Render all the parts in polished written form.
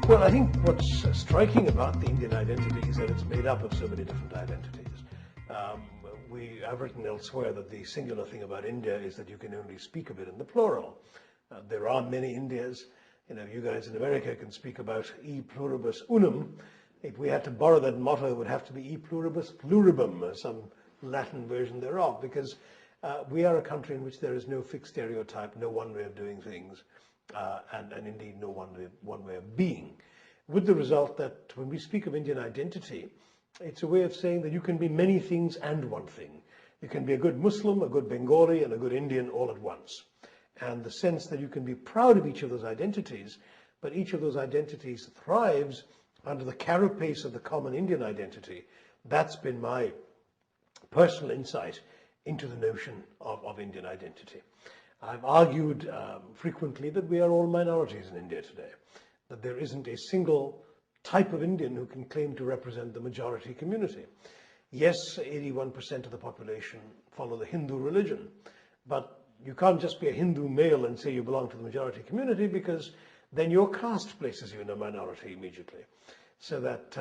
Well, I think what's striking about the Indian identity is that it's made up of so many different identities. I've written elsewhere that the singular thing about India is that you can only speak of it in the plural. There are many Indias. You guys in America can speak about e pluribus unum. If we had to borrow that motto, it would have to be e pluribus pluribum, or some Latin version thereof, because we are a country in which there is no fixed stereotype, no one way of doing things, and indeed no one way of being. With the result that when we speak of Indian identity, it's a way of saying that you can be many things and one thing. You can be a good Muslim, a good Bengali, and a good Indian all at once. And the sense that you can be proud of each of those identities, but each of those identities thrives under the carapace of the common Indian identity. That's been my personal insight into the notion of Indian identity. I've argued frequently that we are all minorities in India today, that there isn't a single type of Indian who can claim to represent the majority community. Yes, 81% of the population follow the Hindu religion, but you can't just be a Hindu male and say you belong to the majority community, because then your caste places you in a minority immediately. So that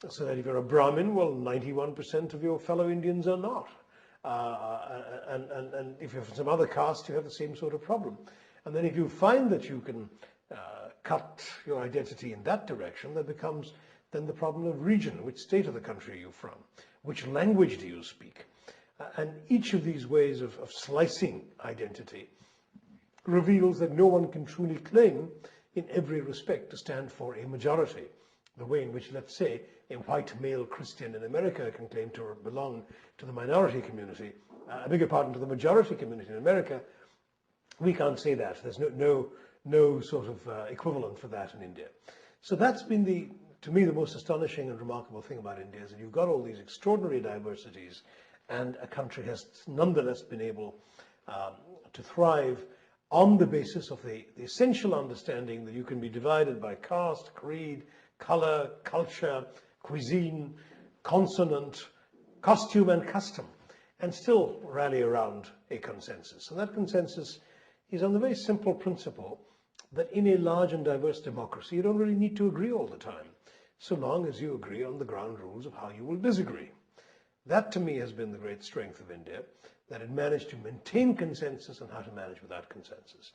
if you're a Brahmin, well, 91% of your fellow Indians are not. And if you're from some other caste, you have the same sort of problem. And then if you find that you can cut your identity in that direction, there becomes then the problem of region. Which state of the country are you from? Which language do you speak? And each of these ways of slicing identity reveals that no one can truly claim in every respect to stand for a majority. The way in which, let's say, a white male Christian in America can claim to belong to the minority community, I beg your pardon, to the majority community in America, we can't say that. There's no sort of equivalent for that in India. So that's been to me, the most astonishing and remarkable thing about India, is that you've got all these extraordinary diversities, and a country has nonetheless been able to thrive on the basis of the essential understanding that you can be divided by caste, creed, color, culture, cuisine, consonant, costume, and custom, and still rally around a consensus. And that consensus is on the very simple principle that in a large and diverse democracy, you don't really need to agree all the time, so long as you agree on the ground rules of how you will disagree. That, to me, has been the great strength of India, that it managed to maintain consensus and how to manage without consensus.